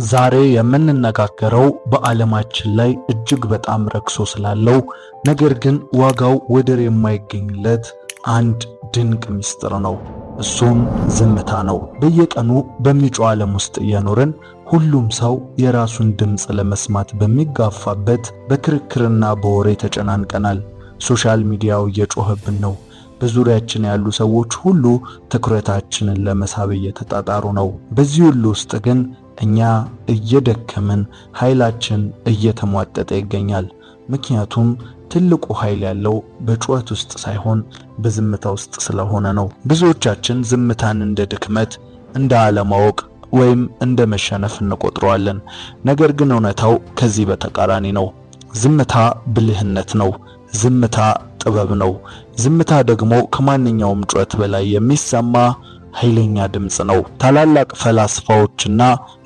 ዛሬ የምንነጋገረው በዓለማችን ላይ እጅግ በጣም ረክሶ ስላለው ነገር ግን ዋጋው ወደር የማይገኝለት አንድ ድንቅ ምስጢር ነው። እሱም ዝምታ ነው። በየቀኑ በሚጮህ ዓለም ውስጥ እየኖርን ሁሉም ሰው የራሱን ድምፅ ለመስማት በሚጋፋበት በክርክርና በወሬ ተጨናንቀናል። ሶሻል ሚዲያው እየጮህብን ነው። በዙሪያችን ያሉ ሰዎች ሁሉ ትኩረታችንን ለመሳብ እየተጣጣሩ ነው። በዚህ ሁሉ ውስጥ ግን እኛ እየደከምን ኃይላችን እየተሟጠጠ ይገኛል። ምክንያቱም ትልቁ ኃይል ያለው በጩኸት ውስጥ ሳይሆን በዝምታ ውስጥ ስለሆነ ነው። ብዙዎቻችን ዝምታን እንደ ድክመት፣ እንደ አለማወቅ ወይም እንደ መሸነፍ እንቆጥረዋለን። ነገር ግን እውነታው ከዚህ በተቃራኒ ነው። ዝምታ ብልህነት ነው። ዝምታ ጥበብ ነው። ዝምታ ደግሞ ከማንኛውም ጩኸት በላይ የሚሰማ ኃይለኛ ድምጽ ነው። ታላላቅ ፈላስፋዎችና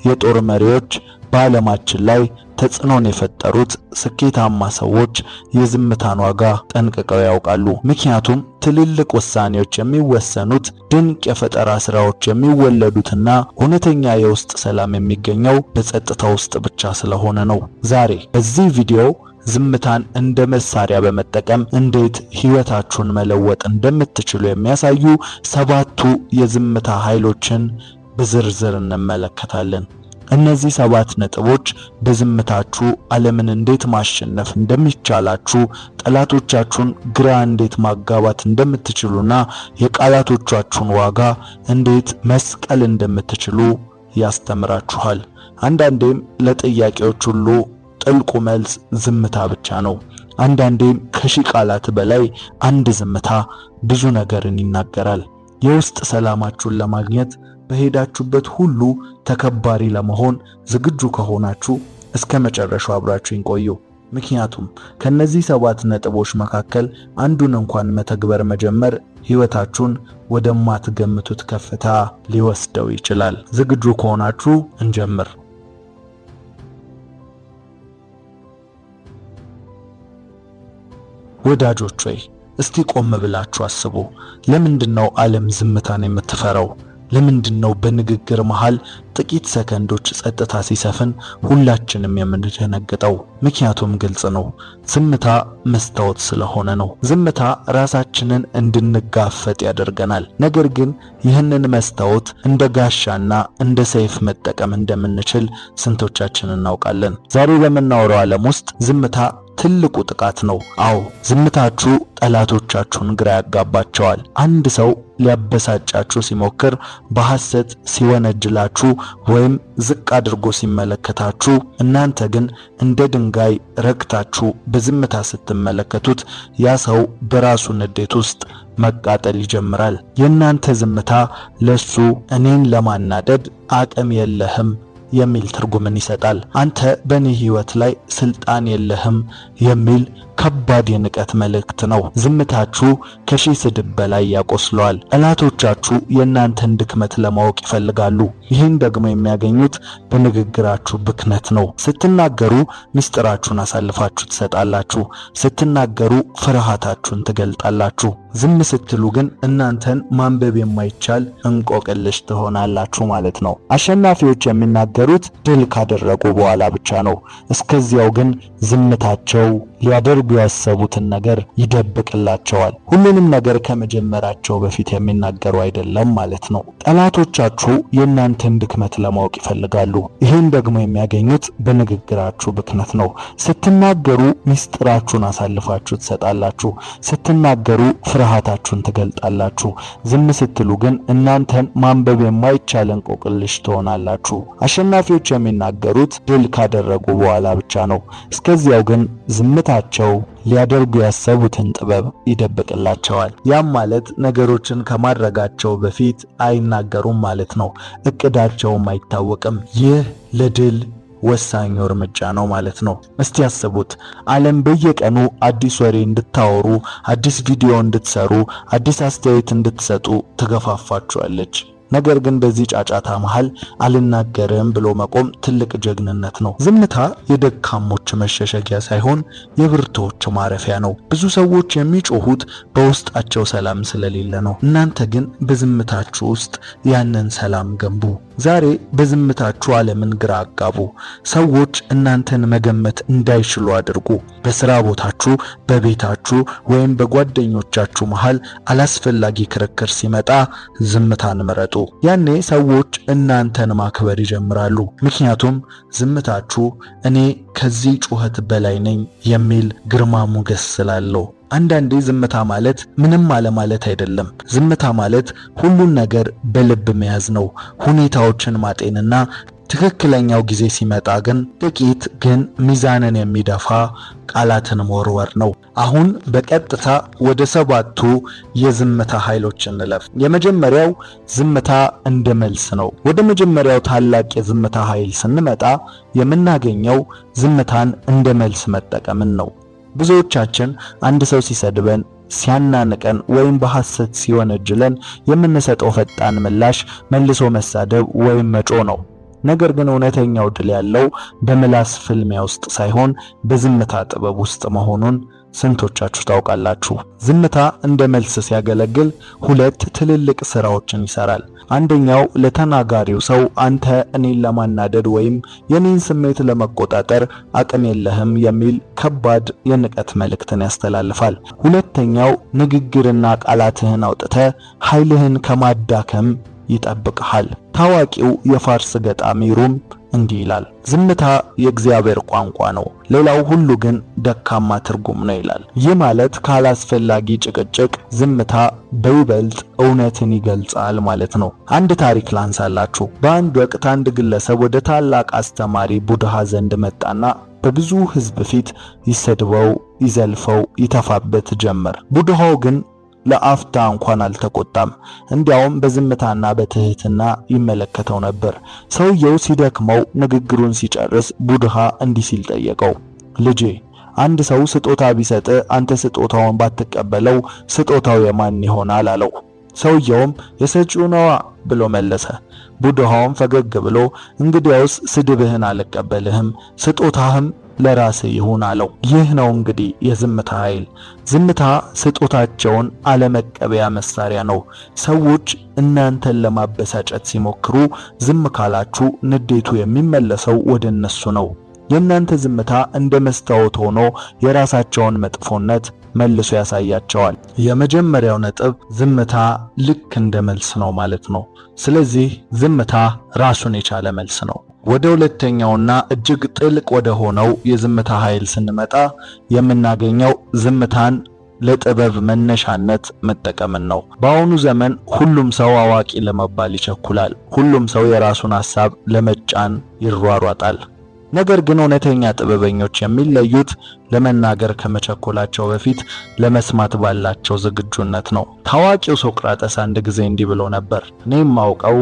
የጦር መሪዎች በዓለማችን ላይ ተጽዕኖን የፈጠሩት ስኬታማ ሰዎች የዝምታን ዋጋ ጠንቅቀው ያውቃሉ። ምክንያቱም ትልልቅ ውሳኔዎች የሚወሰኑት፣ ድንቅ የፈጠራ ስራዎች የሚወለዱትና እውነተኛ የውስጥ ሰላም የሚገኘው በጸጥታ ውስጥ ብቻ ስለሆነ ነው። ዛሬ በዚህ ቪዲዮ ዝምታን እንደ መሳሪያ በመጠቀም እንዴት ህይወታችሁን መለወጥ እንደምትችሉ የሚያሳዩ 7 የዝምታ ኃይሎችን በዝርዝር እንመለከታለን። እነዚህ 7 ነጥቦች በዝምታችሁ ዓለምን እንዴት ማሸነፍ እንደሚቻላችሁ፣ ጠላቶቻችሁን ግራ እንዴት ማጋባት እንደምትችሉና የቃላቶቻችሁን ዋጋ እንዴት መስቀል እንደምትችሉ ያስተምራችኋል። አንዳንዴም ለጥያቄዎች ሁሉ ጥልቁ መልስ ዝምታ ብቻ ነው። አንዳንዴም ከሺህ ቃላት በላይ አንድ ዝምታ ብዙ ነገርን ይናገራል። የውስጥ ሰላማችሁን ለማግኘት በሄዳችሁበት ሁሉ ተከባሪ ለመሆን ዝግጁ ከሆናችሁ እስከ መጨረሻው አብራችሁኝ ቆዩ። ምክንያቱም ከነዚህ 7 ነጥቦች መካከል አንዱን እንኳን መተግበር መጀመር ህይወታችሁን ወደማትገምቱት ከፍታ ሊወስደው ይችላል። ዝግጁ ከሆናችሁ እንጀምር። ወዳጆች ሆይ እስቲ ቆም ብላችሁ አስቡ። ለምንድነው ዓለም ዝምታን የምትፈራው? ለምንድነው በንግግር መሃል ጥቂት ሰከንዶች ጸጥታ ሲሰፍን ሁላችንም የምንደነግጠው? ምክንያቱም ግልጽ ነው። ዝምታ መስታወት ስለሆነ ነው። ዝምታ ራሳችንን እንድንጋፈጥ ያደርገናል። ነገር ግን ይህንን መስታወት እንደ ጋሻና እንደ ሰይፍ መጠቀም እንደምንችል ስንቶቻችን እናውቃለን? ዛሬ በምናወራው ዓለም ውስጥ ዝምታ ትልቁ ጥቃት ነው። አዎ፣ ዝምታችሁ ጠላቶቻችሁን ግራ ያጋባቸዋል። አንድ ሰው ሊያበሳጫችሁ ሲሞክር፣ በሐሰት ሲወነጅላችሁ ወይም ዝቅ አድርጎ ሲመለከታችሁ፣ እናንተ ግን እንደ ድንጋይ ረግታችሁ በዝምታ ስትመለከቱት ያ ሰው በራሱ ንዴት ውስጥ መቃጠል ይጀምራል። የእናንተ ዝምታ ለሱ እኔን ለማናደድ አቅም የለህም የሚል ትርጉምን ይሰጣል። አንተ በእኔ ህይወት ላይ ስልጣን የለህም የሚል ከባድ የንቀት መልእክት ነው። ዝምታችሁ ከሺህ ስድብ በላይ ያቆስለዋል። ጠላቶቻችሁ የእናንተን ድክመት ለማወቅ ይፈልጋሉ። ይህን ደግሞ የሚያገኙት በንግግራችሁ ብክነት ነው። ስትናገሩ ምስጢራችሁን አሳልፋችሁ ትሰጣላችሁ። ስትናገሩ ፍርሃታችሁን ትገልጣላችሁ። ዝም ስትሉ ግን እናንተን ማንበብ የማይቻል እንቆቅልሽ ትሆናላችሁ ማለት ነው። አሸናፊዎች የሚናገሩት ድል ካደረጉ በኋላ ብቻ ነው። እስከዚያው ግን ዝምታቸው ሊያደርጉ ያሰቡትን ነገር ይደብቅላቸዋል። ሁሉንም ነገር ከመጀመራቸው በፊት የሚናገሩ አይደለም ማለት ነው። ጠላቶቻችሁ የእናንተን ድክመት ለማወቅ ይፈልጋሉ። ይህን ደግሞ የሚያገኙት በንግግራችሁ ብክነት ነው። ስትናገሩ ምስጢራችሁን አሳልፋችሁ ትሰጣላችሁ። ስትናገሩ ፍርሃታችሁን ትገልጣላችሁ። ዝም ስትሉ ግን እናንተን ማንበብ የማይቻል እንቆቅልሽ ትሆናላችሁ። አሸናፊዎች የሚናገሩት ድል ካደረጉ በኋላ ብቻ ነው። እስከዚያው ግን ዝምታቸው ሊያደርጉ ያሰቡትን ጥበብ ይደብቅላቸዋል። ያም ማለት ነገሮችን ከማድረጋቸው በፊት አይናገሩም ማለት ነው። እቅዳቸውም አይታወቅም። ይህ ለድል ወሳኝ እርምጃ ነው ማለት ነው። እስቲ ያስቡት፣ ዓለም በየቀኑ አዲስ ወሬ እንድታወሩ፣ አዲስ ቪዲዮ እንድትሰሩ፣ አዲስ አስተያየት እንድትሰጡ ትገፋፋችኋለች። ነገር ግን በዚህ ጫጫታ መሃል አልናገርም ብሎ መቆም ትልቅ ጀግንነት ነው። ዝምታ የደካሞች መሸሸጊያ ሳይሆን የብርቶች ማረፊያ ነው። ብዙ ሰዎች የሚጮሁት በውስጣቸው ሰላም ስለሌለ ነው። እናንተ ግን በዝምታችሁ ውስጥ ያንን ሰላም ገንቡ። ዛሬ በዝምታችሁ ዓለምን ግራ አጋቡ። ሰዎች እናንተን መገመት እንዳይችሉ አድርጉ። በስራ ቦታችሁ፣ በቤታችሁ ወይም በጓደኞቻችሁ መሃል አላስፈላጊ ክርክር ሲመጣ ዝምታን ምረጡ። ያኔ ሰዎች እናንተን ማክበር ይጀምራሉ። ምክንያቱም ዝምታችሁ እኔ ከዚህ ጩኸት በላይ ነኝ የሚል ግርማ ሞገስ ስላለው። አንዳንዴ ዝምታ ማለት ምንም አለማለት አይደለም። ዝምታ ማለት ሁሉን ነገር በልብ መያዝ ነው። ሁኔታዎችን ማጤንና ትክክለኛው ጊዜ ሲመጣ ግን ጥቂት ግን ሚዛንን የሚደፋ ቃላትን መወርወር ነው። አሁን በቀጥታ ወደ 7ቱ የዝምታ ኃይሎች እንለፍ። የመጀመሪያው ዝምታ እንደ መልስ ነው። ወደ መጀመሪያው ታላቅ የዝምታ ኃይል ስንመጣ የምናገኘው ዝምታን እንደ መልስ መጠቀምን ነው። ብዙዎቻችን አንድ ሰው ሲሰድበን፣ ሲያናንቀን ወይም በሐሰት ሲወነጅለን የምንሰጠው ፈጣን ምላሽ መልሶ መሳደብ ወይም መጮህ ነው። ነገር ግን እውነተኛው ድል ያለው በምላስ ፍልሚያ ውስጥ ሳይሆን በዝምታ ጥበብ ውስጥ መሆኑን ስንቶቻችሁ ታውቃላችሁ? ዝምታ እንደ መልስ ሲያገለግል 2 ትልልቅ ስራዎችን ይሰራል። አንደኛው ለተናጋሪው ሰው አንተ እኔን ለማናደድ ወይም የኔን ስሜት ለመቆጣጠር አቅም የለህም የሚል ከባድ የንቀት መልእክትን ያስተላልፋል። ሁለተኛው ንግግርና ቃላትህን አውጥተህ ኃይልህን ከማዳከም ይጠብቅሃል። ታዋቂው የፋርስ ገጣሚ ሩም እንዲህ ይላል፣ ዝምታ የእግዚአብሔር ቋንቋ ነው፣ ሌላው ሁሉ ግን ደካማ ትርጉም ነው ይላል። ይህ ማለት ካላስፈላጊ ጭቅጭቅ ዝምታ በይበልጥ እውነትን ይገልጻል ማለት ነው። አንድ ታሪክ ላንሳላችሁ። በአንድ ወቅት አንድ ግለሰብ ወደ ታላቅ አስተማሪ ቡድሃ ዘንድ መጣና በብዙ ሕዝብ ፊት ይሰድበው፣ ይዘልፈው፣ ይተፋበት ጀመር። ቡድሃው ግን ለአፍታ እንኳን አልተቆጣም። እንዲያውም በዝምታና በትህትና ይመለከተው ነበር። ሰውየው ሲደክመው ንግግሩን ሲጨርስ ቡድሃ እንዲህ ሲል ጠየቀው፣ ልጄ አንድ ሰው ስጦታ ቢሰጥ አንተ ስጦታውን ባትቀበለው ስጦታው የማን ይሆናል አለው። ሰውየውም የሰጪው ነዋ ብሎ መለሰ። ቡድሃውም ፈገግ ብሎ እንግዲያውስ ስድብህን አልቀበልህም፣ ስጦታህም ለራስህ ይሁን አለው። ይህ ነው እንግዲህ የዝምታ ኃይል። ዝምታ ስጦታቸውን አለመቀበያ መሳሪያ ነው። ሰዎች እናንተን ለማበሳጨት ሲሞክሩ ዝም ካላችሁ ንዴቱ የሚመለሰው ወደ እነሱ ነው። የእናንተ ዝምታ እንደ መስታወት ሆኖ የራሳቸውን መጥፎነት መልሶ ያሳያቸዋል። የመጀመሪያው ነጥብ ዝምታ ልክ እንደ መልስ ነው ማለት ነው። ስለዚህ ዝምታ ራሱን የቻለ መልስ ነው። ወደ ሁለተኛውና እጅግ ጥልቅ ወደ ሆነው የዝምታ ኃይል ስንመጣ የምናገኘው ዝምታን ለጥበብ መነሻነት መጠቀምን ነው። በአሁኑ ዘመን ሁሉም ሰው አዋቂ ለመባል ይቸኩላል። ሁሉም ሰው የራሱን ሐሳብ ለመጫን ይሯሯጣል። ነገር ግን እውነተኛ ጥበበኞች የሚለዩት ለመናገር ከመቸኮላቸው በፊት ለመስማት ባላቸው ዝግጁነት ነው። ታዋቂው ሶቅራጠስ አንድ ጊዜ እንዲህ ብሎ ነበር፣ እኔም ማውቀው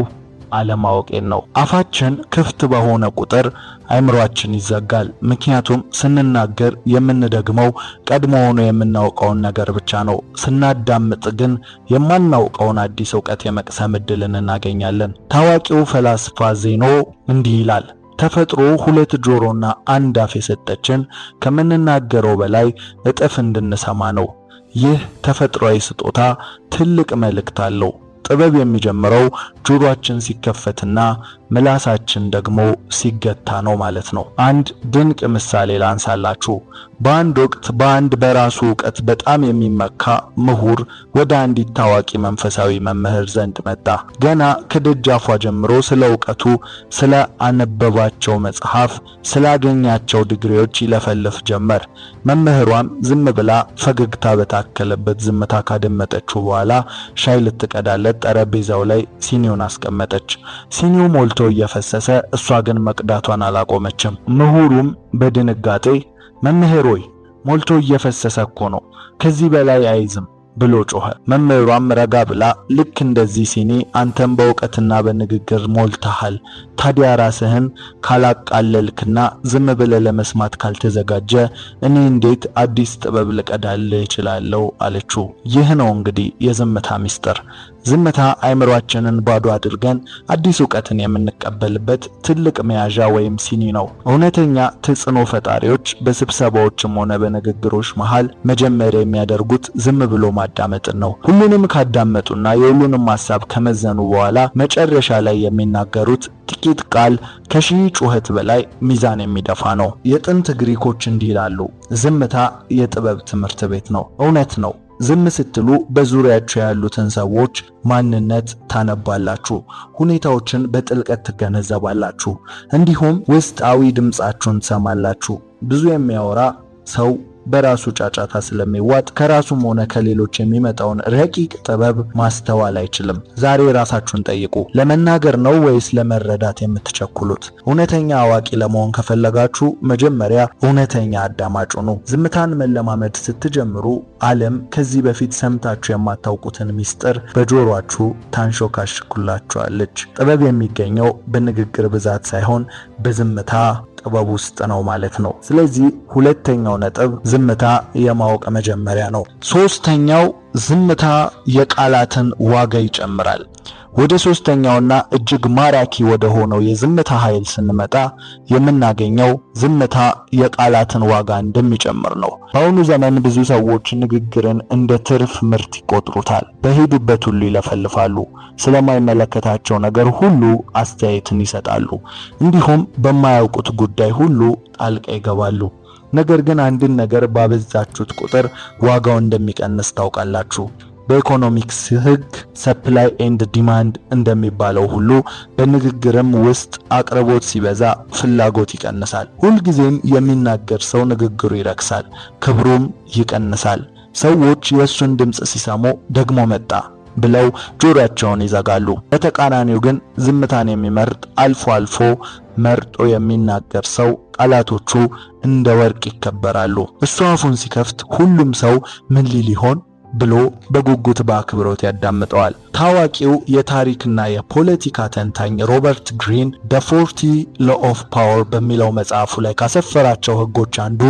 አለማወቄን ነው። አፋችን ክፍት በሆነ ቁጥር አይምሯችን ይዘጋል። ምክንያቱም ስንናገር የምንደግመው ቀድሞ ሆኖ የምናውቀውን ነገር ብቻ ነው። ስናዳምጥ ግን የማናውቀውን አዲስ ዕውቀት የመቅሰም ዕድልን እናገኛለን። ታዋቂው ፈላስፋ ዜኖ እንዲህ ይላል፣ ተፈጥሮ 2 ጆሮና 1 አፍ የሰጠችን ከምንናገረው በላይ እጥፍ እንድንሰማ ነው። ይህ ተፈጥሯዊ ስጦታ ትልቅ መልእክት አለው። ጥበብ የሚጀምረው ጆሮአችን ሲከፈትና ምላሳችን ደግሞ ሲገታ ነው ማለት ነው። አንድ ድንቅ ምሳሌ ላንሳላችሁ። በአንድ ወቅት በአንድ በራሱ ዕውቀት በጣም የሚመካ ምሁር ወደ አንዲት ታዋቂ መንፈሳዊ መምህር ዘንድ መጣ። ገና ከደጃፏ ጀምሮ ስለ ዕውቀቱ፣ ስለ አነበባቸው መጽሐፍ፣ ስላገኛቸው ዲግሪዎች ይለፈልፍ ጀመር። መምህሯም ዝም ብላ ፈገግታ በታከለበት ዝምታ ካደመጠችው በኋላ ሻይ ልትቀዳለት ጠረጴዛው ላይ ሲኒውን አስቀመጠች። ሲኒው ሞልቶ እየፈሰሰ እሷ ግን መቅዳቷን አላቆመችም። ምሁሩም በድንጋጤ መምህር ሆይ ሞልቶ እየፈሰሰ እኮ ነው፣ ከዚህ በላይ አይዝም ብሎ ጮኸ። መምህሯም ረጋ ብላ ልክ እንደዚህ ሲኒ አንተም በእውቀትና በንግግር ሞልተሃል፣ ታዲያ ራስህን ካላቃለልክና ዝም ብለህ ለመስማት ካልተዘጋጀ እኔ እንዴት አዲስ ጥበብ ልቀዳልህ እችላለሁ አለችው። ይህ ነው እንግዲህ የዝምታ ሚስጥር። ዝምታ አይምሮአችንን ባዶ አድርገን አዲስ ዕውቀትን የምንቀበልበት ትልቅ መያዣ ወይም ሲኒ ነው። እውነተኛ ተጽዕኖ ፈጣሪዎች በስብሰባዎችም ሆነ በንግግሮች መሃል መጀመሪያ የሚያደርጉት ዝም ብሎ ማዳመጥን ነው። ሁሉንም ካዳመጡና የሁሉንም ሐሳብ ከመዘኑ በኋላ መጨረሻ ላይ የሚናገሩት ጥቂት ቃል ከሺህ ጩኸት በላይ ሚዛን የሚደፋ ነው። የጥንት ግሪኮች እንዲህ ይላሉ፣ ዝምታ የጥበብ ትምህርት ቤት ነው። እውነት ነው። ዝም ስትሉ በዙሪያችሁ ያሉትን ሰዎች ማንነት ታነባላችሁ፣ ሁኔታዎችን በጥልቀት ትገነዘባላችሁ፣ እንዲሁም ውስጣዊ ድምጻችሁን ትሰማላችሁ። ብዙ የሚያወራ ሰው በራሱ ጫጫታ ስለሚዋጥ ከራሱም ሆነ ከሌሎች የሚመጣውን ረቂቅ ጥበብ ማስተዋል አይችልም። ዛሬ ራሳችሁን ጠይቁ። ለመናገር ነው ወይስ ለመረዳት የምትቸኩሉት? እውነተኛ አዋቂ ለመሆን ከፈለጋችሁ መጀመሪያ እውነተኛ አዳማጭ ሁኑ። ዝምታን መለማመድ ስትጀምሩ ዓለም ከዚህ በፊት ሰምታችሁ የማታውቁትን ሚስጥር በጆሮአችሁ ታንሾካሽኩላችኋለች። ጥበብ የሚገኘው በንግግር ብዛት ሳይሆን በዝምታ ጥበብ ውስጥ ነው ማለት ነው። ስለዚህ ሁለተኛው ነጥብ ዝምታ የማወቅ መጀመሪያ ነው። ሶስተኛው ዝምታ የቃላትን ዋጋ ይጨምራል። ወደ ሶስተኛውና እጅግ ማራኪ ወደ ሆነው የዝምታ ኃይል ስንመጣ የምናገኘው ዝምታ የቃላትን ዋጋ እንደሚጨምር ነው። በአሁኑ ዘመን ብዙ ሰዎች ንግግርን እንደ ትርፍ ምርት ይቆጥሩታል። በሄዱበት ሁሉ ይለፈልፋሉ፣ ስለማይመለከታቸው ነገር ሁሉ አስተያየትን ይሰጣሉ፣ እንዲሁም በማያውቁት ጉዳይ ሁሉ ጣልቃ ይገባሉ። ነገር ግን አንድን ነገር ባበዛችሁት ቁጥር ዋጋው እንደሚቀንስ ታውቃላችሁ። በኢኮኖሚክስ ሕግ ሰፕላይ ኤንድ ዲማንድ እንደሚባለው ሁሉ በንግግርም ውስጥ አቅርቦት ሲበዛ ፍላጎት ይቀንሳል። ሁልጊዜም የሚናገር ሰው ንግግሩ ይረክሳል፣ ክብሩም ይቀንሳል። ሰዎች የእሱን ድምፅ ሲሰሙ ደግሞ መጣ ብለው ጆሮአቸውን ይዘጋሉ። በተቃራኒው ግን ዝምታን የሚመርጥ አልፎ አልፎ መርጦ የሚናገር ሰው ቃላቶቹ እንደ ወርቅ ይከበራሉ። እሱ አፉን ሲከፍት ሁሉም ሰው ምን ሊል ይሆን ብሎ በጉጉት በአክብሮት ያዳምጠዋል። ታዋቂው የታሪክና የፖለቲካ ተንታኝ ሮበርት ግሪን The 40 Law of Power በሚለው መጽሐፉ ላይ ካሰፈራቸው ሕጎች አንዱ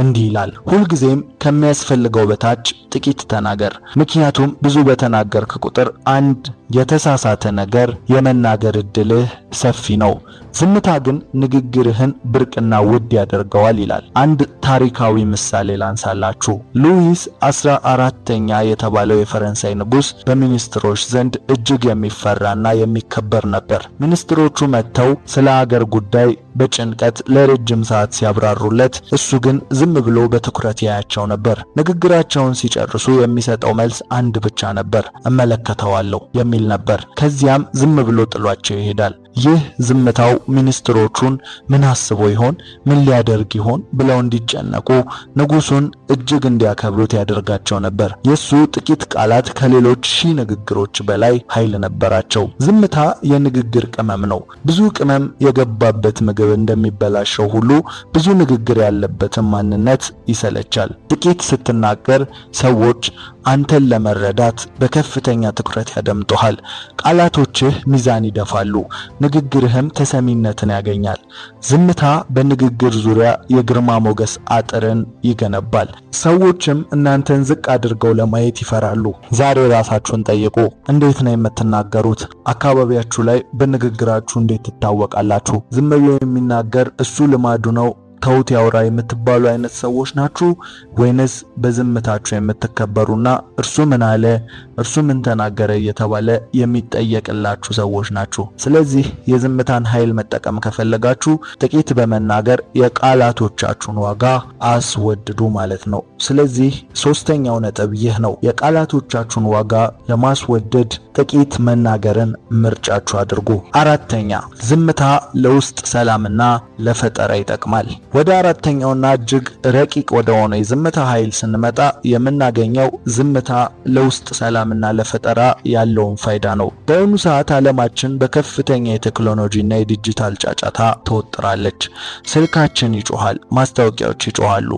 እንዲህ ይላል፣ ሁልጊዜም ከሚያስፈልገው በታች ጥቂት ተናገር። ምክንያቱም ብዙ በተናገርክ ቁጥር አንድ የተሳሳተ ነገር የመናገር እድልህ ሰፊ ነው። ዝምታ ግን ንግግርህን ብርቅና ውድ ያደርገዋል ይላል። አንድ ታሪካዊ ምሳሌ ላንሳላችሁ። ሉዊስ 14ኛ የተባለው የፈረንሳይ ንጉሥ በሚኒስትሮች ዘንድ እጅግ የሚፈራና የሚከበር ነበር። ሚኒስትሮቹ መጥተው ስለ ሀገር ጉዳይ በጭንቀት ለረጅም ሰዓት ሲያብራሩለት፣ እሱ ግን ዝም ብሎ በትኩረት ያያቸው ነበር። ንግግራቸውን ሲጨርሱ የሚሰጠው መልስ አንድ ብቻ ነበር፣ እመለከተዋለሁ የሚል ነበር። ከዚያም ዝም ብሎ ጥሏቸው ይሄዳል። ይህ ዝምታው ሚኒስትሮቹን ምን አስቦ ይሆን፣ ምን ሊያደርግ ይሆን ብለው እንዲጨነቁ፣ ንጉሱን እጅግ እንዲያከብሩት ያደርጋቸው ነበር። የሱ ጥቂት ቃላት ከሌሎች ሺህ ንግግሮች በላይ ኃይል ነበራቸው። ዝምታ የንግግር ቅመም ነው። ብዙ ቅመም የገባበት ምግብ እንደሚበላሸው ሁሉ ብዙ ንግግር ያለበትን ማንነት ይሰለቻል። ጥቂት ስትናገር ሰዎች አንተን ለመረዳት በከፍተኛ ትኩረት ያደምጡሃል። ቃላቶችህ ሚዛን ይደፋሉ፣ ንግግርህም ተሰሚነትን ያገኛል። ዝምታ በንግግር ዙሪያ የግርማ ሞገስ አጥርን ይገነባል። ሰዎችም እናንተን ዝቅ አድርገው ለማየት ይፈራሉ። ዛሬ ራሳችሁን ጠይቁ። እንዴት ነው የምትናገሩት? አካባቢያችሁ ላይ በንግግራችሁ እንዴት ትታወቃላችሁ? ዝም ብሎ የሚናገር እሱ ልማዱ ነው ተውት ያውራ የምትባሉ አይነት ሰዎች ናችሁ? ወይንስ በዝምታችሁ የምትከበሩና እርሱ ምን አለ እርሱ ምን ተናገረ እየተባለ የሚጠየቅላችሁ ሰዎች ናችሁ? ስለዚህ የዝምታን ኃይል መጠቀም ከፈለጋችሁ ጥቂት በመናገር የቃላቶቻችሁን ዋጋ አስወድዱ ማለት ነው። ስለዚህ ሶስተኛው ነጥብ ይህ ነው። የቃላቶቻችሁን ዋጋ ለማስወደድ ጥቂት መናገርን ምርጫችሁ አድርጉ። አራተኛ፣ ዝምታ ለውስጥ ሰላምና ለፈጠራ ይጠቅማል። ወደ አራተኛውና እጅግ ረቂቅ ወደ ሆነው የዝምታ ኃይል ስንመጣ የምናገኘው ዝምታ ለውስጥ ሰላምና ለፈጠራ ያለውን ፋይዳ ነው። በአሁኑ ሰዓት ዓለማችን በከፍተኛ የቴክኖሎጂና የዲጂታል ጫጫታ ተወጥራለች። ስልካችን ይጮሃል፣ ማስታወቂያዎች ይጮሃሉ፣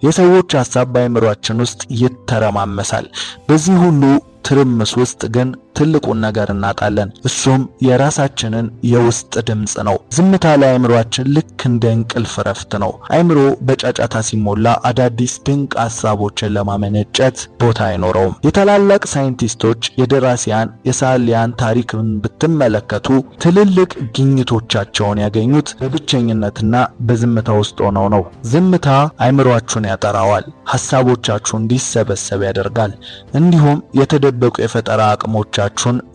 የሰዎች ሐሳብ በአእምሯችን ውስጥ ይተረማመሳል። በዚህ ሁሉ ትርምስ ውስጥ ግን ትልቁን ነገር እናጣለን። እሱም የራሳችንን የውስጥ ድምጽ ነው። ዝምታ ለአእምሮአችን ልክ እንደ እንቅልፍ ረፍት ነው። አእምሮ በጫጫታ ሲሞላ አዳዲስ ድንቅ ሐሳቦችን ለማመነጨት ቦታ አይኖረውም። የታላላቅ ሳይንቲስቶች፣ የደራሲያን፣ የሰዓሊያን ታሪክን ብትመለከቱ ትልልቅ ግኝቶቻቸውን ያገኙት በብቸኝነትና በዝምታ ውስጥ ሆነው ነው። ዝምታ አእምሮአችሁን ያጠራዋል፣ ሐሳቦቻችሁ እንዲሰበሰብ ያደርጋል፣ እንዲሁም የተደበቁ የፈጠራ አቅሞቻችሁን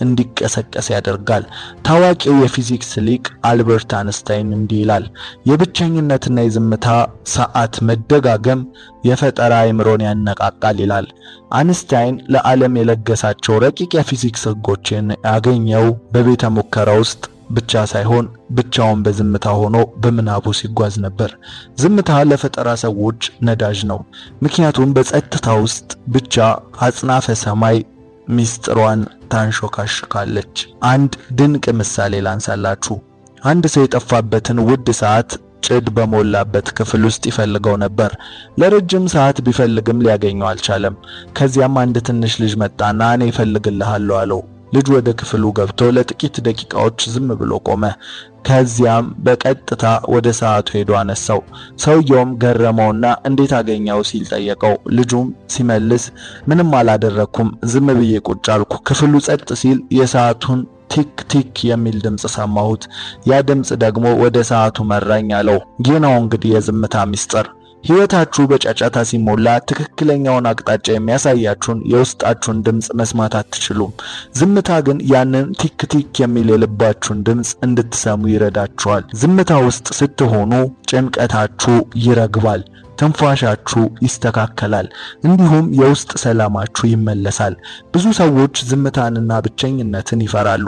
እንዲቀሰቀስ ያደርጋል። ታዋቂው የፊዚክስ ሊቅ አልበርት አንስታይን እንዲህ ይላል፣ የብቸኝነትና የዝምታ ሰዓት መደጋገም የፈጠራ አእምሮን ያነቃቃል ይላል። አንስታይን ለዓለም የለገሳቸው ረቂቅ የፊዚክስ ሕጎችን ያገኘው በቤተ ሙከራ ውስጥ ብቻ ሳይሆን ብቻውን በዝምታ ሆኖ በምናቡ ሲጓዝ ነበር። ዝምታ ለፈጠራ ሰዎች ነዳጅ ነው። ምክንያቱም በጸጥታ ውስጥ ብቻ አጽናፈ ሰማይ ሚስጥሯን ታንሾካሽካለች። አንድ ድንቅ ምሳሌ ላንሳላችሁ። አንድ ሰው የጠፋበትን ውድ ሰዓት ጭድ በሞላበት ክፍል ውስጥ ይፈልገው ነበር። ለረጅም ሰዓት ቢፈልግም ሊያገኘው አልቻለም። ከዚያም አንድ ትንሽ ልጅ መጣና እኔ እፈልግልሃለሁ አለው። ልጅ ወደ ክፍሉ ገብቶ ለጥቂት ደቂቃዎች ዝም ብሎ ቆመ። ከዚያም በቀጥታ ወደ ሰዓቱ ሄዶ አነሳው። ሰውየውም ገረመውና እንዴት አገኘው ሲል ጠየቀው። ልጁም ሲመልስ ምንም አላደረኩም፣ ዝም ብዬ ቁጭ አልኩ። ክፍሉ ጸጥ ሲል የሰዓቱን ቲክ ቲክ የሚል ድምጽ ሰማሁት። ያ ድምጽ ደግሞ ወደ ሰዓቱ መራኝ አለው። ይህ ነው እንግዲህ የዝምታ ምስጢር። ሕይወታችሁ በጫጫታ ሲሞላ ትክክለኛውን አቅጣጫ የሚያሳያችሁን የውስጣችሁን ድምጽ መስማት አትችሉም። ዝምታ ግን ያንን ቲክ ቲክ የሚል የልባችሁን ድምጽ እንድትሰሙ ይረዳችኋል። ዝምታ ውስጥ ስትሆኑ ጭንቀታችሁ ይረግባል፣ ትንፋሻችሁ ይስተካከላል፣ እንዲሁም የውስጥ ሰላማችሁ ይመለሳል። ብዙ ሰዎች ዝምታንና ብቸኝነትን ይፈራሉ፣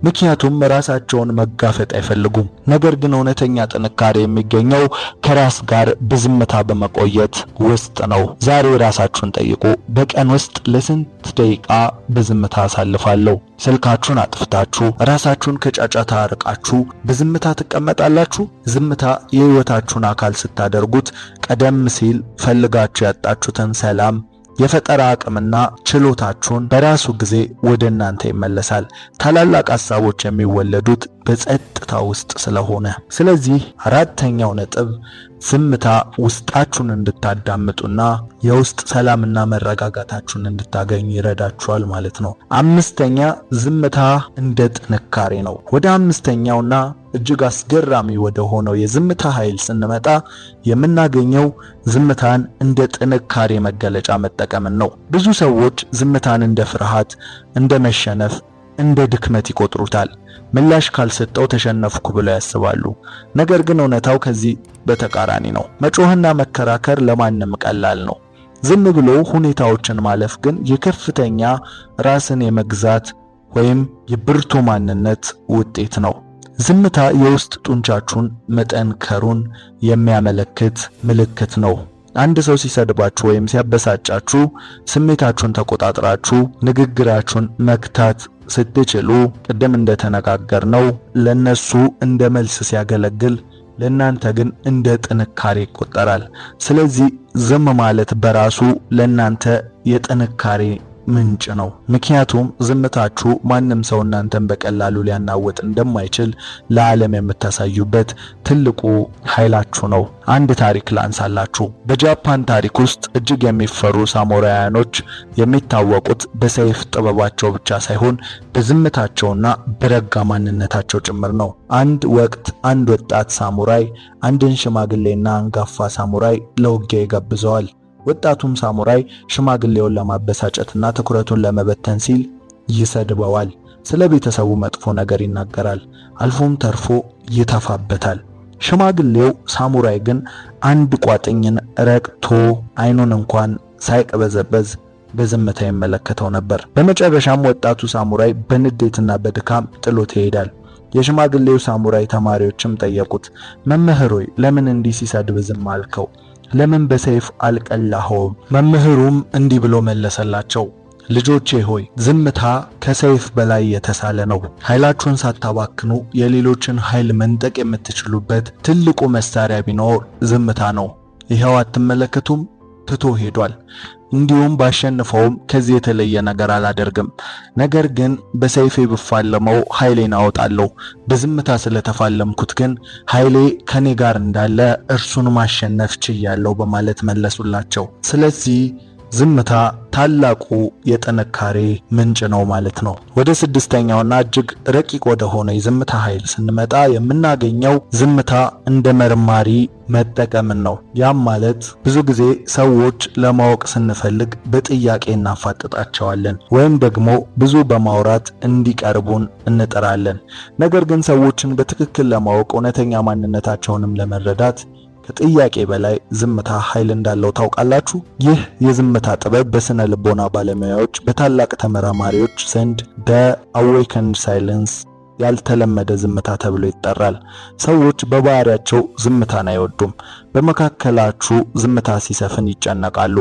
ምክንያቱም ራሳቸውን መጋፈጥ አይፈልጉም። ነገር ግን እውነተኛ ጥንካሬ የሚገኘው ከራስ ጋር በዝምታ በመቆየት ውስጥ ነው። ዛሬ ራሳችሁን ጠይቁ። በቀን ውስጥ ለስንት ደቂቃ በዝምታ አሳልፋለሁ? ስልካችሁን አጥፍታችሁ ራሳችሁን ከጫጫታ አርቃችሁ በዝምታ ትቀመጣላችሁ? ዝምታ የሕይወታችሁን አካል ስታደርጉት ቀደም ሲል ፈልጋችሁ ያጣችሁትን ሰላም፣ የፈጠራ አቅምና ችሎታችሁን በራሱ ጊዜ ወደ እናንተ ይመለሳል። ታላላቅ ሐሳቦች የሚወለዱት በጸጥታ ውስጥ ስለሆነ። ስለዚህ አራተኛው ነጥብ ዝምታ ውስጣችሁን እንድታዳምጡና የውስጥ ሰላምና መረጋጋታችሁን እንድታገኙ ይረዳችኋል ማለት ነው። አምስተኛ ዝምታ እንደ ጥንካሬ ነው። ወደ አምስተኛውና እጅግ አስገራሚ ወደ ሆነው የዝምታ ኃይል ስንመጣ የምናገኘው ዝምታን እንደ ጥንካሬ መገለጫ መጠቀምን ነው። ብዙ ሰዎች ዝምታን እንደ ፍርሃት፣ እንደ መሸነፍ፣ እንደ ድክመት ይቆጥሩታል። ምላሽ ካልሰጠው ተሸነፍኩ ብለው ያስባሉ። ነገር ግን እውነታው ከዚህ በተቃራኒ ነው። መጮህና መከራከር ለማንም ቀላል ነው። ዝም ብሎ ሁኔታዎችን ማለፍ ግን የከፍተኛ ራስን የመግዛት ወይም የብርቱ ማንነት ውጤት ነው። ዝምታ የውስጥ ጡንቻችሁን መጠንከሩን የሚያመለክት ምልክት ነው። አንድ ሰው ሲሰድባችሁ ወይም ሲያበሳጫችሁ ስሜታችሁን ተቆጣጥራችሁ ንግግራችሁን መክታት ስትችሉ፣ ቅድም እንደተነጋገርነው ለነሱ እንደ መልስ ሲያገለግል ለእናንተ ግን እንደ ጥንካሬ ይቆጠራል። ስለዚህ ዝም ማለት በራሱ ለእናንተ የጥንካሬ ምንጭ ነው። ምክንያቱም ዝምታችሁ ማንም ሰው እናንተን በቀላሉ ሊያናውጥ እንደማይችል ለዓለም የምታሳዩበት ትልቁ ኃይላችሁ ነው። አንድ ታሪክ ላንሳላችሁ። በጃፓን ታሪክ ውስጥ እጅግ የሚፈሩ ሳሙራያኖች የሚታወቁት በሰይፍ ጥበባቸው ብቻ ሳይሆን በዝምታቸውና በረጋ ማንነታቸው ጭምር ነው። አንድ ወቅት አንድ ወጣት ሳሙራይ አንድን ሽማግሌና አንጋፋ ሳሙራይ ለውጊያ ይጋብዘዋል። ወጣቱም ሳሙራይ ሽማግሌውን ለማበሳጨትና ትኩረቱን ለመበተን ሲል ይሰድበዋል። ስለ ቤተሰቡ መጥፎ ነገር ይናገራል። አልፎም ተርፎ ይተፋበታል። ሽማግሌው ሳሙራይ ግን አንድ ቋጥኝን ረግቶ አይኑን እንኳን ሳይቀበዘበዝ በዝምታ ይመለከተው ነበር። በመጨረሻም ወጣቱ ሳሙራይ በንዴትና በድካም ጥሎት ይሄዳል። የሽማግሌው ሳሙራይ ተማሪዎችም ጠየቁት፣ መምህር ሆይ ለምን እንዲህ ሲሰድብ ዝም አልከው? ለምን በሰይፍ አልቀላኸውም? መምህሩም እንዲህ ብሎ መለሰላቸው፣ ልጆቼ ሆይ ዝምታ ከሰይፍ በላይ የተሳለ ነው። ኃይላችሁን ሳታባክኑ የሌሎችን ኃይል መንጠቅ የምትችሉበት ትልቁ መሳሪያ ቢኖር ዝምታ ነው። ይኸው አትመለከቱም? ትቶ ሄዷል። እንዲሁም ባሸንፈውም ከዚህ የተለየ ነገር አላደርግም። ነገር ግን በሰይፌ ብፋለመው ኃይሌን አወጣለሁ። በዝምታ ስለተፋለምኩት ግን ኃይሌ ከኔ ጋር እንዳለ እርሱን ማሸነፍ ችያለሁ በማለት መለሱላቸው። ስለዚህ ዝምታ ታላቁ የጥንካሬ ምንጭ ነው ማለት ነው። ወደ ስድስተኛውና እጅግ ረቂቅ ወደ ሆነ የዝምታ ኃይል ስንመጣ የምናገኘው ዝምታ እንደ መርማሪ መጠቀምን ነው። ያም ማለት ብዙ ጊዜ ሰዎች ለማወቅ ስንፈልግ በጥያቄ እናፋጥጣቸዋለን ወይም ደግሞ ብዙ በማውራት እንዲቀርቡን እንጥራለን። ነገር ግን ሰዎችን በትክክል ለማወቅ እውነተኛ ማንነታቸውንም ለመረዳት ከጥያቄ በላይ ዝምታ ኃይል እንዳለው ታውቃላችሁ? ይህ የዝምታ ጥበብ በስነ ልቦና ባለሙያዎች በታላቅ ተመራማሪዎች ዘንድ በአዌከንድ ሳይለንስ ያልተለመደ ዝምታ ተብሎ ይጠራል። ሰዎች በባህሪያቸው ዝምታን አይወዱም። በመካከላችሁ ዝምታ ሲሰፍን ይጨነቃሉ።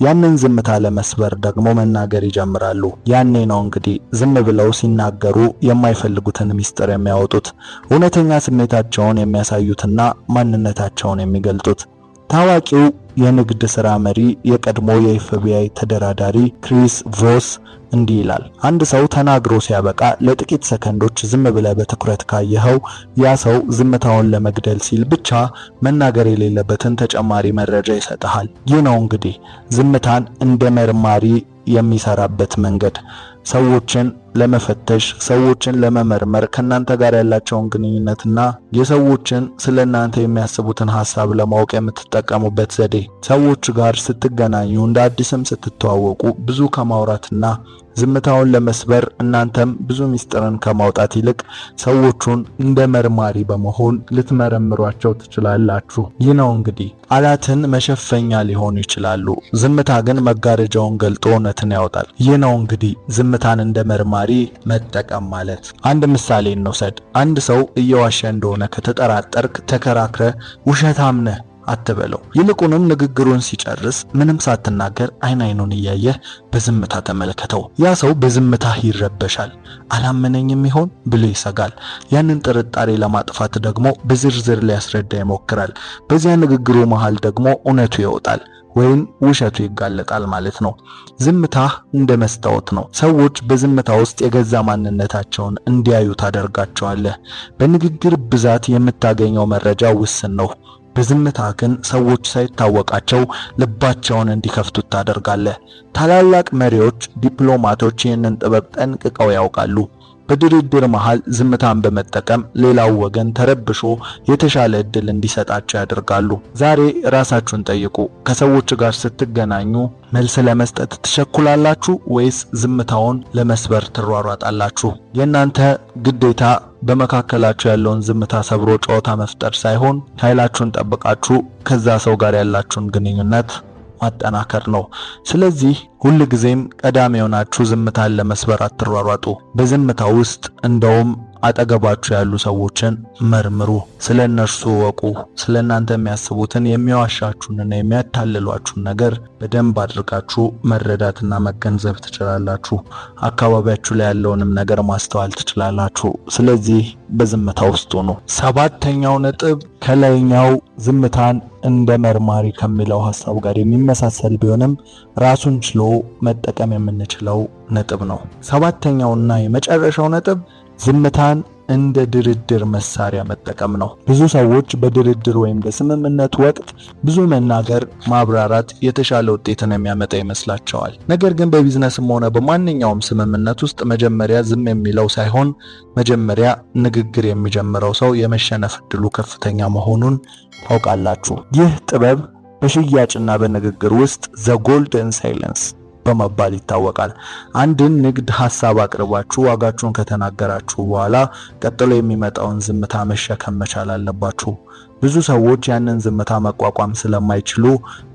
ያንን ዝምታ ለመስበር ደግሞ መናገር ይጀምራሉ። ያኔ ነው እንግዲህ ዝም ብለው ሲናገሩ የማይፈልጉትን ምስጢር የሚያወጡት፣ እውነተኛ ስሜታቸውን የሚያሳዩትና ማንነታቸውን የሚገልጡት። ታዋቂው የንግድ ሥራ መሪ የቀድሞ የኤፍቢአይ ተደራዳሪ ክሪስ ቮስ እንዲህ ይላል። አንድ ሰው ተናግሮ ሲያበቃ ለጥቂት ሰከንዶች ዝም ብለህ በትኩረት ካየኸው ያ ሰው ዝምታውን ለመግደል ሲል ብቻ መናገር የሌለበትን ተጨማሪ መረጃ ይሰጥሃል። ይህ ነው እንግዲህ ዝምታን እንደ መርማሪ የሚሰራበት መንገድ። ሰዎችን ለመፈተሽ፣ ሰዎችን ለመመርመር፣ ከናንተ ጋር ያላቸውን ግንኙነትና የሰዎችን ስለናንተ የሚያስቡትን ሐሳብ ለማወቅ የምትጠቀሙበት ዘዴ። ሰዎች ጋር ስትገናኙ እንደ አዲስም ስትተዋወቁ ብዙ ከማውራትና ዝምታውን ለመስበር እናንተም ብዙ ምስጢርን ከማውጣት ይልቅ ሰዎቹን እንደ መርማሪ በመሆን ልትመረምሯቸው ትችላላችሁ። ይህ ነው እንግዲህ ቃላትን መሸፈኛ ሊሆኑ ይችላሉ፣ ዝምታ ግን መጋረጃውን ገልጦ እውነትን ያወጣል። ይህ ነው እንግዲህ ዝምታን እንደ መርማሪ መጠቀም ማለት። አንድ ምሳሌ እንውሰድ። አንድ ሰው እየዋሸ እንደሆነ ከተጠራጠርክ ተከራክረ ውሸታም ነህ አትበለው። ይልቁንም ንግግሩን ሲጨርስ ምንም ሳትናገር አይኑን እያየህ በዝምታ ተመልከተው። ያ ሰው በዝምታ ይረበሻል። አላመነኝም ይሆን ብሎ ይሰጋል። ያንን ጥርጣሬ ለማጥፋት ደግሞ በዝርዝር ሊያስረዳ ይሞክራል። በዚያ ንግግሩ መሃል ደግሞ እውነቱ ይወጣል ወይም ውሸቱ ይጋለጣል ማለት ነው። ዝምታ እንደ መስታወት ነው። ሰዎች በዝምታ ውስጥ የገዛ ማንነታቸውን እንዲያዩ ታደርጋቸዋለህ። በንግግር ብዛት የምታገኘው መረጃ ውስን ነው። በዝምታ ግን ሰዎች ሳይታወቃቸው ልባቸውን እንዲከፍቱት ታደርጋለህ። ታላላቅ መሪዎች፣ ዲፕሎማቶች ይህንን ጥበብ ጠንቅቀው ያውቃሉ። በድርድር መሃል ዝምታን በመጠቀም ሌላው ወገን ተረብሾ የተሻለ እድል እንዲሰጣቸው ያደርጋሉ። ዛሬ ራሳችሁን ጠይቁ። ከሰዎች ጋር ስትገናኙ መልስ ለመስጠት ትቸኩላላችሁ ወይስ ዝምታውን ለመስበር ትሯሯጣላችሁ? የእናንተ ግዴታ በመካከላችሁ ያለውን ዝምታ ሰብሮ ጨዋታ መፍጠር ሳይሆን ኃይላችሁን ጠብቃችሁ ከዛ ሰው ጋር ያላችሁን ግንኙነት ማጠናከር ነው። ስለዚህ ሁልጊዜም ቀዳሚ ሆናችሁ ዝምታን ለመስበር አትሯሯጡ። በዝምታ ውስጥ እንደውም አጠገባችሁ ያሉ ሰዎችን መርምሩ፣ ስለነርሱ ወቁ። ስለናንተ የሚያስቡትን የሚዋሻችሁንና የሚያታልሏችሁን ነገር በደንብ አድርጋችሁ መረዳትና መገንዘብ ትችላላችሁ። አካባቢያችሁ ላይ ያለውንም ነገር ማስተዋል ትችላላችሁ። ስለዚህ በዝምታ ውስጥ ሁኑ። ሰባተኛው ነጥብ ከላይኛው ዝምታን እንደ መርማሪ ከሚለው ሐሳብ ጋር የሚመሳሰል ቢሆንም ራሱን ችሎ መጠቀም የምንችለው ነጥብ ነው። ሰባተኛውና የመጨረሻው ነጥብ ዝምታን እንደ ድርድር መሳሪያ መጠቀም ነው። ብዙ ሰዎች በድርድር ወይም በስምምነት ወቅት ብዙ መናገር፣ ማብራራት የተሻለ ውጤትን የሚያመጣ ይመስላቸዋል። ነገር ግን በቢዝነስም ሆነ በማንኛውም ስምምነት ውስጥ መጀመሪያ ዝም የሚለው ሳይሆን መጀመሪያ ንግግር የሚጀምረው ሰው የመሸነፍ ዕድሉ ከፍተኛ መሆኑን ታውቃላችሁ። ይህ ጥበብ በሽያጭና በንግግር ውስጥ ዘ ጎልደን ሳይለንስ በመባል ይታወቃል። አንድን ንግድ ሐሳብ አቅርባችሁ ዋጋችሁን ከተናገራችሁ በኋላ ቀጥሎ የሚመጣውን ዝምታ መሸከም መቻል አለባችሁ። ብዙ ሰዎች ያንን ዝምታ መቋቋም ስለማይችሉ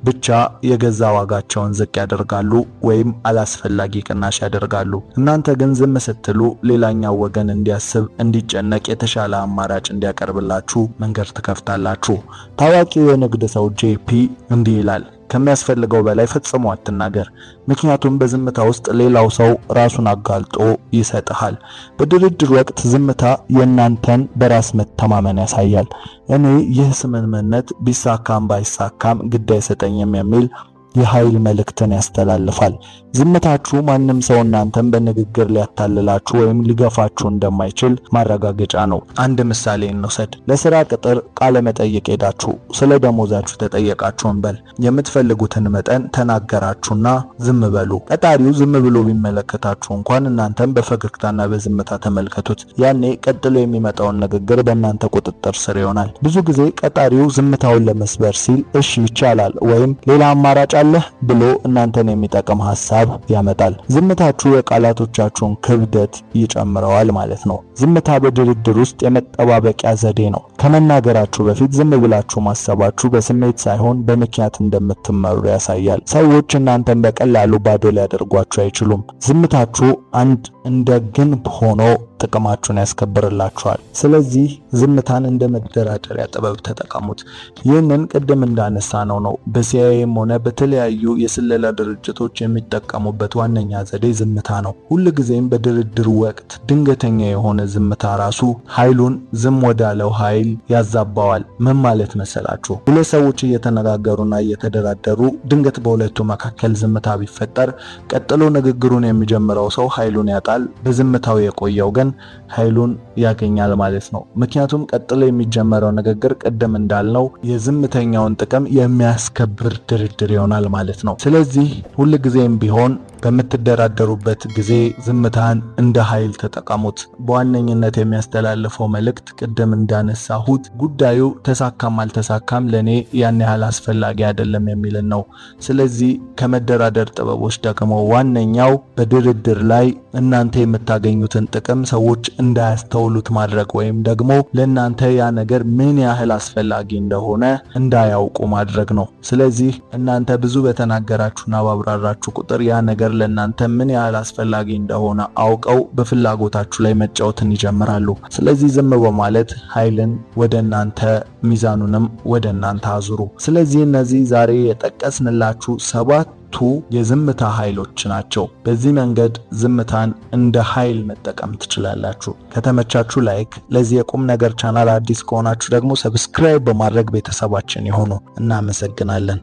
ብቻ የገዛ ዋጋቸውን ዝቅ ያደርጋሉ ወይም አላስፈላጊ ቅናሽ ያደርጋሉ። እናንተ ግን ዝም ስትሉ ሌላኛው ወገን እንዲያስብ፣ እንዲጨነቅ፣ የተሻለ አማራጭ እንዲያቀርብላችሁ መንገድ ትከፍታላችሁ። ታዋቂው የንግድ ሰው ጄፒ እንዲህ ይላል፣ ከሚያስፈልገው በላይ ፈጽሞ አትናገር፣ ምክንያቱም በዝምታ ውስጥ ሌላው ሰው ራሱን አጋልጦ ይሰጥሃል። በድርድር ወቅት ዝምታ የእናንተን በራስ መተማመን ያሳያል። እኔ ይህ ስምምነት ቢሳካም ባይሳካም ግድ አይሰጠኝም የሚል የኃይል መልእክትን ያስተላልፋል። ዝምታችሁ ማንም ሰው እናንተን በንግግር ሊያታልላችሁ ወይም ሊገፋችሁ እንደማይችል ማረጋገጫ ነው። አንድ ምሳሌ እንውሰድ። ለስራ ቅጥር ቃለ መጠይቅ ሄዳችሁ ስለ ደሞዛችሁ ተጠየቃችሁ እንበል። የምትፈልጉትን መጠን ተናገራችሁና ዝም በሉ። ቀጣሪው ዝም ብሎ ቢመለከታችሁ እንኳን እናንተም በፈገግታና በዝምታ ተመልከቱት። ያኔ ቀጥሎ የሚመጣውን ንግግር በእናንተ ቁጥጥር ስር ይሆናል። ብዙ ጊዜ ቀጣሪው ዝምታውን ለመስበር ሲል እሺ ይቻላል ወይም ሌላ አማራጭ አለህ ብሎ እናንተን የሚጠቅም ሐሳብ ያመጣል። ዝምታችሁ የቃላቶቻችሁን ክብደት ይጨምረዋል ማለት ነው። ዝምታ በድርድር ውስጥ የመጠባበቂያ ዘዴ ነው። ከመናገራችሁ በፊት ዝም ብላችሁ ማሰባችሁ በስሜት ሳይሆን በምክንያት እንደምትመሩ ያሳያል። ሰዎች እናንተን በቀላሉ ባዶ ሊያደርጓችሁ አይችሉም። ዝምታችሁ እንደ ግንብ ሆኖ ጥቅማችሁን ያስከብርላችኋል። ስለዚህ ዝምታን እንደ መደራደሪያ ጥበብ ተጠቀሙት። ይህንን ቅድም እንዳነሳነው ነው በሲአይኤም ሆነ በተለያዩ የስለላ ድርጅቶች የሚጠቀሙበት ዋነኛ ዘዴ ዝምታ ነው። ሁልጊዜም በድርድር ወቅት ድንገተኛ የሆነ ዝምታ ራሱ ኃይሉን ዝም ወዳለው ኃይል ያዛባዋል። ምን ማለት መሰላችሁ? ሁለት ሰዎች እየተነጋገሩና እየተደራደሩ ድንገት በሁለቱ መካከል ዝምታ ቢፈጠር ቀጥሎ ንግግሩን የሚጀምረው ሰው ኃይሉን ያጣል። በዝምታው የቆየው ግን ኃይሉን ያገኛል ማለት ነው። ምክንያቱም ቀጥሎ የሚጀመረው ንግግር ቅድም እንዳልነው የዝምተኛውን ጥቅም የሚያስከብር ድርድር ይሆናል ማለት ነው። ስለዚህ ሁልጊዜም ቢሆን በምትደራደሩበት ጊዜ ዝምታን እንደ ኃይል ተጠቀሙት። በዋነኝነት የሚያስተላልፈው መልእክት ቅድም እንዳነሳሁት ጉዳዩ ተሳካም አልተሳካም ለኔ ያን ያህል አስፈላጊ አይደለም የሚልን ነው። ስለዚህ ከመደራደር ጥበቦች ደግሞ ዋነኛው በድርድር ላይ እናንተ የምታገኙትን ጥቅም ሰዎች እንዳያስተውሉት ማድረግ ወይም ደግሞ ለእናንተ ያ ነገር ምን ያህል አስፈላጊ እንደሆነ እንዳያውቁ ማድረግ ነው። ስለዚህ እናንተ ብዙ በተናገራችሁና ባብራራችሁ ቁጥር ያ ነገር ለእናንተ ምን ያህል አስፈላጊ እንደሆነ አውቀው በፍላጎታችሁ ላይ መጫወትን ይጀምራሉ። ስለዚህ ዝም በማለት ኃይልን ወደ እናንተ ሚዛኑንም ወደ እናንተ አዙሩ። ስለዚህ እነዚህ ዛሬ የጠቀስንላችሁ 7 የዝምታ ኃይሎች ናቸው። በዚህ መንገድ ዝምታን እንደ ኃይል መጠቀም ትችላላችሁ። ከተመቻችሁ ላይክ፣ ለዚህ የቁም ነገር ቻናል አዲስ ከሆናችሁ ደግሞ ሰብስክራይብ በማድረግ ቤተሰባችን ይሁኑ። እናመሰግናለን።